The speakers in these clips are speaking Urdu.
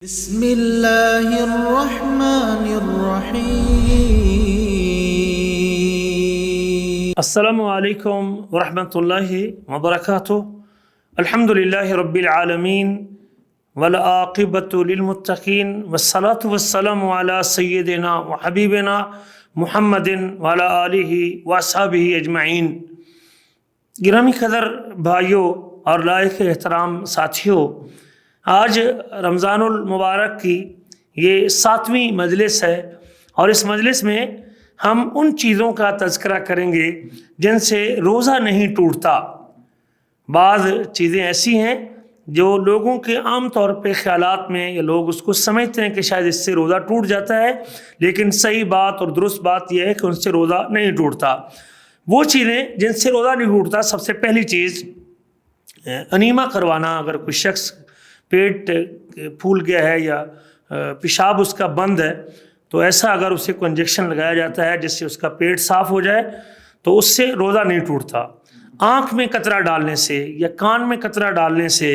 بسم اللہ الرحمن الرحیم۔ السلام علیکم ورحمۃ اللہ وبرکاتہ۔ الحمد للہ رب العالمین والعاقبۃ للمتقین والصلاۃ والسلام علی سیدنا وحبیبنا محمد وعلی آلہ واصحابہ اجمعین۔ گرامی قدر بھائیوں اور لائق احترام ساتھیوں، آج رمضان المبارک کی یہ 7ویں مجلس ہے اور اس مجلس میں ہم ان چیزوں کا تذکرہ کریں گے جن سے روزہ نہیں ٹوٹتا۔ بعض چیزیں ایسی ہیں جو لوگوں کے عام طور پہ خیالات میں یا لوگ اس کو سمجھتے ہیں کہ شاید اس سے روزہ ٹوٹ جاتا ہے، لیکن صحیح بات اور درست بات یہ ہے کہ ان سے روزہ نہیں ٹوٹتا۔ وہ چیزیں جن سے روزہ نہیں ٹوٹتا، سب سے پہلی چیز انیمہ کروانا۔ اگر کوئی شخص پیٹ پھول گیا ہے یا پیشاب اس کا بند ہے تو ایسا اگر اسے کوئی انجیکشن لگایا جاتا ہے جس سے اس کا پیٹ صاف ہو جائے تو اس سے روزہ نہیں ٹوٹتا۔ آنکھ میں قطرہ ڈالنے سے یا کان میں قطرہ ڈالنے سے،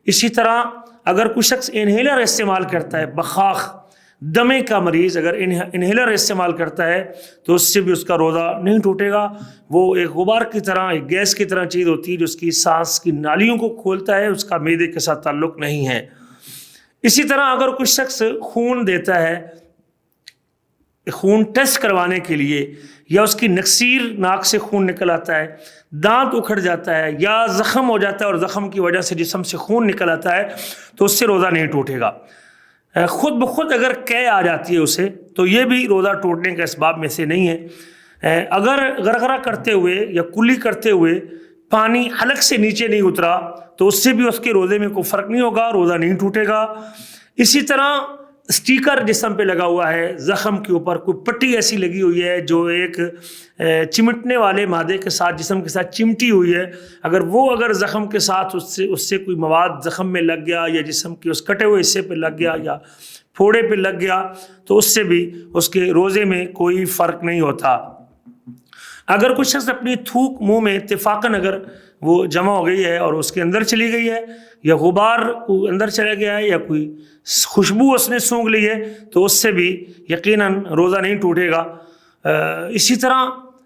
اسی طرح اگر کوئی شخص انہیلر استعمال کرتا ہے، بخاخ دمے کا مریض اگر انہیلر استعمال کرتا ہے تو اس سے بھی اس کا روزہ نہیں ٹوٹے گا۔ وہ ایک غبار کی طرح، ایک گیس کی طرح چیز ہوتی ہے جو اس کی سانس کی نالیوں کو کھولتا ہے، اس کا معدے کے ساتھ تعلق نہیں ہے۔ اسی طرح اگر کوئی شخص خون دیتا ہے خون ٹیسٹ کروانے کے لیے، یا اس کی نکسیر ناک سے خون نکل آتا ہے، دانت اکھڑ جاتا ہے یا زخم ہو جاتا ہے اور زخم کی وجہ سے جسم سے خون نکل آتا ہے تو اس سے روزہ نہیں ٹوٹے گا۔ خود بخود اگر قے آ جاتی ہے اسے تو یہ بھی روزہ ٹوٹنے کے اسباب میں سے نہیں ہے۔ اگر غرغرہ کرتے ہوئے یا کلی کرتے ہوئے پانی حلق سے نیچے نہیں اترا تو اس سے بھی اس کے روزے میں کوئی فرق نہیں ہوگا، روزہ نہیں ٹوٹے گا۔ اسی طرح اسٹیکر جسم پہ لگا ہوا ہے، زخم کے اوپر کوئی پٹی ایسی لگی ہوئی ہے جو ایک چمٹنے والے مادے کے ساتھ جسم کے ساتھ چمٹی ہوئی ہے، اگر زخم کے ساتھ اس سے کوئی مواد زخم میں لگ گیا یا جسم کے اس کٹے ہوئے حصے پہ لگ گیا یا پھوڑے پہ لگ گیا تو اس سے بھی اس کے روزے میں کوئی فرق نہیں ہوتا۔ اگر کوئی شخص اپنی تھوک منہ میں اتفاقاً اگر وہ جمع ہو گئی ہے اور اس کے اندر چلی گئی ہے، یا غبار اندر چلا گیا ہے، یا کوئی خوشبو اس نے سونگھ لی ہے تو اس سے بھی یقیناً روزہ نہیں ٹوٹے گا۔ اسی طرح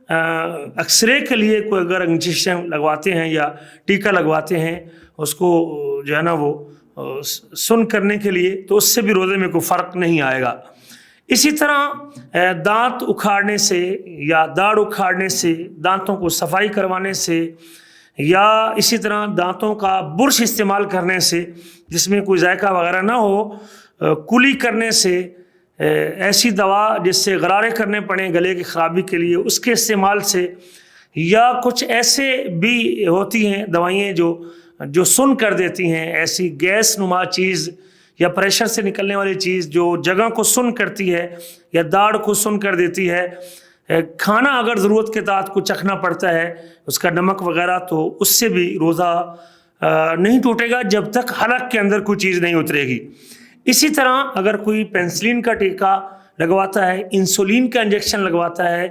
ایکس رے کے لیے کوئی اگر انجیکشن لگواتے ہیں یا ٹیکہ لگواتے ہیں اس کو جو ہے نا وہ سن کرنے کے لیے، تو اس سے بھی روزے میں کوئی فرق نہیں آئے گا۔ اسی طرح دانت اکھاڑنے سے یا داڑھ اکھاڑنے سے، دانتوں کو صفائی کروانے سے، یا اسی طرح دانتوں کا برش استعمال کرنے سے جس میں کوئی ذائقہ وغیرہ نہ ہو، کلی کرنے سے، ایسی دوا جس سے غرارے کرنے پڑیں گلے کی خرابی کے لیے اس کے استعمال سے، یا کچھ ایسے بھی ہوتی ہیں دوائیں جو سن کر دیتی ہیں، ایسی گیس نما چیز یا پریشر سے نکلنے والی چیز جو جگہ کو سن کرتی ہے یا داڑھ کو سن کر دیتی ہے۔ کھانا اگر ضرورت کے تحت کو چکھنا پڑتا ہے، اس کا نمک وغیرہ، تو اس سے بھی روزہ نہیں ٹوٹے گا جب تک حلق کے اندر کوئی چیز نہیں اترے گی۔ اسی طرح اگر کوئی پینسلین کا ٹیکہ لگواتا ہے، انسولین کا انجیکشن لگواتا ہے،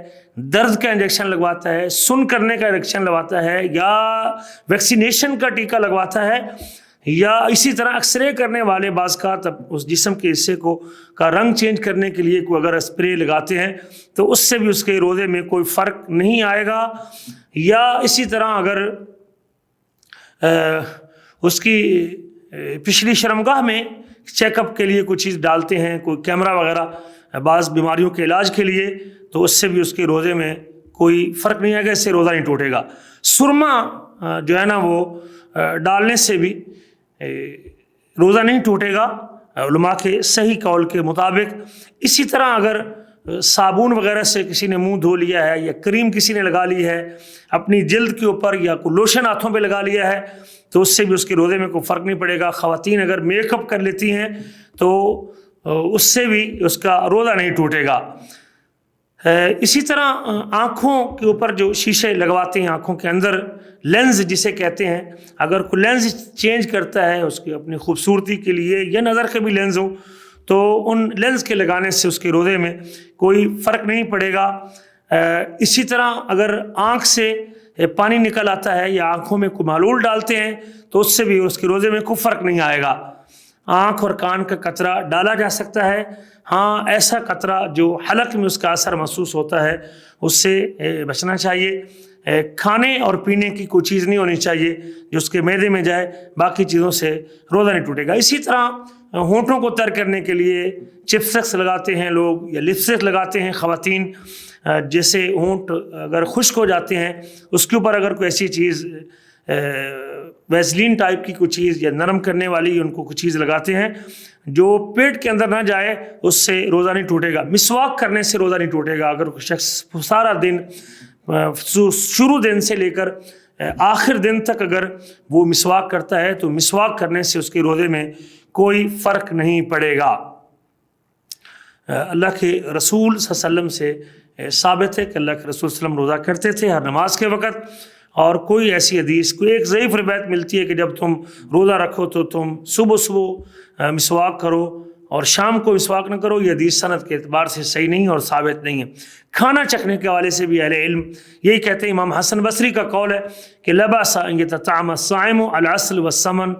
درد کا انجیکشن لگواتا ہے، سن کرنے کا انجیکشن لگواتا ہے، یا ویکسینیشن کا ٹیکہ لگواتا ہے، یا اسی طرح ایکس رے کرنے والے بعض کا اس جسم کے حصے کا رنگ چینج کرنے کے لیے کوئی اگر اسپرے لگاتے ہیں تو اس سے بھی اس کے روزے میں کوئی فرق نہیں آئے گا۔ یا اسی طرح اگر اس کی پچھلی شرمگاہ میں چیک اپ کے لیے کوئی چیز ڈالتے ہیں، کوئی کیمرہ وغیرہ بعض بیماریوں کے علاج کے لیے، تو اس سے بھی اس کے روزے میں کوئی فرق نہیں آئے گا، اس سے روزہ نہیں ٹوٹے گا۔ سرما جو ہے نا وہ ڈالنے سے بھی روزہ نہیں ٹوٹے گا علماء کے صحیح قول کے مطابق۔ اسی طرح اگر صابن وغیرہ سے کسی نے منہ دھو لیا ہے یا کریم کسی نے لگا لی ہے اپنی جلد کے اوپر، یا کوئی لوشن ہاتھوں پہ لگا لیا ہے تو اس سے بھی اس کے روزے میں کوئی فرق نہیں پڑے گا۔ خواتین اگر میک اپ کر لیتی ہیں تو اس سے بھی اس کا روزہ نہیں ٹوٹے گا۔ اسی طرح آنکھوں کے اوپر جو شیشے لگواتے ہیں، آنکھوں کے اندر لینز جسے کہتے ہیں، اگر کوئی لینز چینج کرتا ہے اس کی اپنی خوبصورتی کے لیے یا نظر کے بھی لینز ہوں تو ان لینز کے لگانے سے اس کے روزے میں کوئی فرق نہیں پڑے گا۔ اسی طرح اگر آنکھ سے پانی نکل آتا ہے یا آنکھوں میں کوئی محلول ڈالتے ہیں تو اس سے بھی اس کے روزے میں کوئی فرق نہیں آئے گا۔ آنکھ اور کان کا قطرہ ڈالا جا سکتا ہے۔ ہاں ایسا قطرہ جو حلق میں اس کا اثر محسوس ہوتا ہے اس سے بچنا چاہیے۔ کھانے اور پینے کی کوئی چیز نہیں ہونی چاہیے جو اس کے معدے میں جائے، باقی چیزوں سے روزہ نہیں ٹوٹے گا۔ اسی طرح ہونٹوں کو تر کرنے کے لیے چپسٹکس لگاتے ہیں لوگ یا لپسٹک لگاتے ہیں خواتین، جیسے ہونٹ اگر خشک ہو جاتے ہیں اس کے اوپر اگر کوئی ایسی چیز ویزلین ٹائپ کی کوئی چیز یا نرم کرنے والی ان کو کوئی چیز لگاتے ہیں جو پیٹ کے اندر نہ جائے، اس سے روزہ نہیں ٹوٹے گا۔ مسواک کرنے سے روزہ نہیں ٹوٹے گا۔ اگر کوئی شخص سارا دن شروع دن سے لے کر آخر دن تک اگر وہ مسواک کرتا ہے تو مسواک کرنے سے اس کے روزے میں کوئی فرق نہیں پڑے گا۔ اللہ کے رسول صلی اللہ علیہ وسلم سے ثابت ہے کہ اللہ کے رسول صلی اللہ علیہ وسلم روزہ کرتے تھے ہر نماز کے وقت، اور کوئی ایسی حدیث، کوئی ایک ضعیف روایت ملتی ہے کہ جب تم روزہ رکھو تو تم صبح مسواک کرو اور شام کو مسواک نہ کرو، یہ حدیث سند کے اعتبار سے صحیح نہیں اور ثابت نہیں ہے۔ کھانا چکھنے کے حوالے سے بھی اہل علم یہی کہتے ہیں، امام حسن بصری کا قول ہے کہ لا بأس ان يتطعم الصائم العسل والسمن،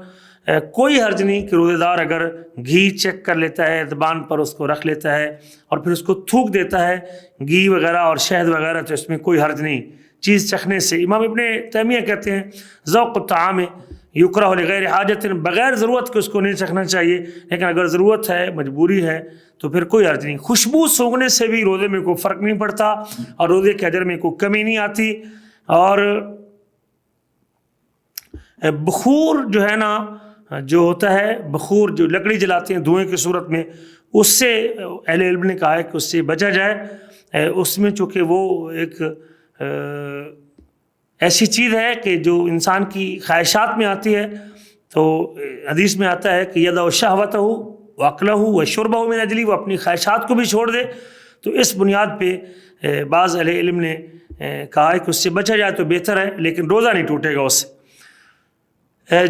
کوئی حرج نہیں کہ روزے دار اگر گھی چیک کر لیتا ہے، زبان پر اس کو رکھ لیتا ہے اور پھر اس کو تھوک دیتا ہے گھی وغیرہ اور شہد وغیرہ، تو اس میں کوئی حرج نہیں چیز چکھنے سے۔ امام ابن تیمیہ کہتے ہیں ذوق الطعام یکرہ لغیر حاجت، بغیر ضرورت کے اس کو نہیں چکھنا چاہیے، لیکن اگر ضرورت ہے، مجبوری ہے تو پھر کوئی حرج نہیں۔ خوشبو سونگھنے سے بھی روزے میں کوئی فرق نہیں پڑتا اور روزے کے اجر میں کوئی کمی نہیں آتی۔ اور بخور جو ہے نا، جو ہوتا ہے بخور، جو لکڑی جلاتے ہیں دھوئیں کی صورت میں، اس سے اہل علم نے کہا ہے کہ اس سے بچا جائے۔ اس میں چونکہ وہ ایک ایسی چیز ہے کہ جو انسان کی خواہشات میں آتی ہے، تو حدیث میں آتا ہے کہ یدع شہوتہ وعقلہ وشربہ من اجلی، وہ اپنی خواہشات کو بھی چھوڑ دے۔ تو اس بنیاد پہ بعض اہل علم نے کہا ہے کہ اس سے بچا جائے تو بہتر ہے، لیکن روزہ نہیں ٹوٹے گا اس سے۔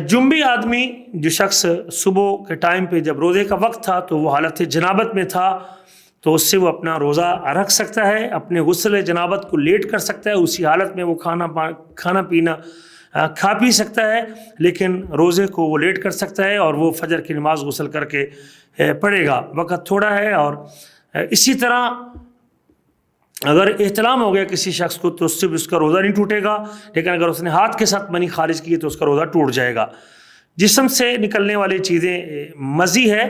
جنبی آدمی، جو شخص صبح کے ٹائم پہ جب روزے کا وقت تھا تو وہ حالت جنابت میں تھا، تو اس سے وہ اپنا روزہ رکھ سکتا ہے، اپنے غسل جنابت کو لیٹ کر سکتا ہے، اسی حالت میں وہ کھانا پینا کھا پی سکتا ہے، لیکن روزے کو وہ لیٹ کر سکتا ہے اور وہ فجر کی نماز غسل کر کے پڑھے گا، وقت تھوڑا ہے۔ اور اسی طرح اگر احتلام ہو گیا کسی شخص کو تو اس سے بھی اس کا روزہ نہیں ٹوٹے گا، لیکن اگر اس نے ہاتھ کے ساتھ منی خارج کی تو اس کا روزہ ٹوٹ جائے گا۔ جسم سے نکلنے والی چیزیں مزی ہے،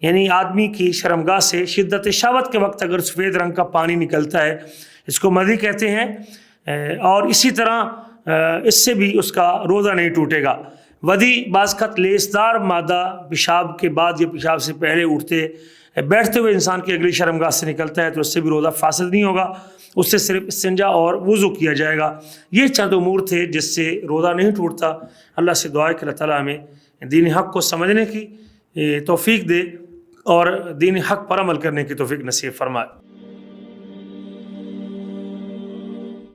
یعنی آدمی کی شرمگاہ سے شدت شہوت کے وقت اگر سفید رنگ کا پانی نکلتا ہے، اس کو مزی کہتے ہیں، اور اسی طرح اس سے بھی اس کا روزہ نہیں ٹوٹے گا۔ ودی بعض خط لیسدار مادہ پیشاب کے بعد یا پیشاب سے پہلے اٹھتے بیٹھتے ہوئے انسان کی اگلی شرمگاہ سے نکلتا ہے تو اس سے بھی روزہ فاسد نہیں ہوگا، اس سے صرف استنجا اور وضو کیا جائے گا۔ یہ چند امور تھے جس سے روزہ نہیں ٹوٹتا۔ اللہ سے دعا ہے کہ اللہ تعالیٰ ہمیں دین حق کو سمجھنے کی توفیق دے اور دین حق پر عمل کرنے کی توفیق نصیب فرمائے۔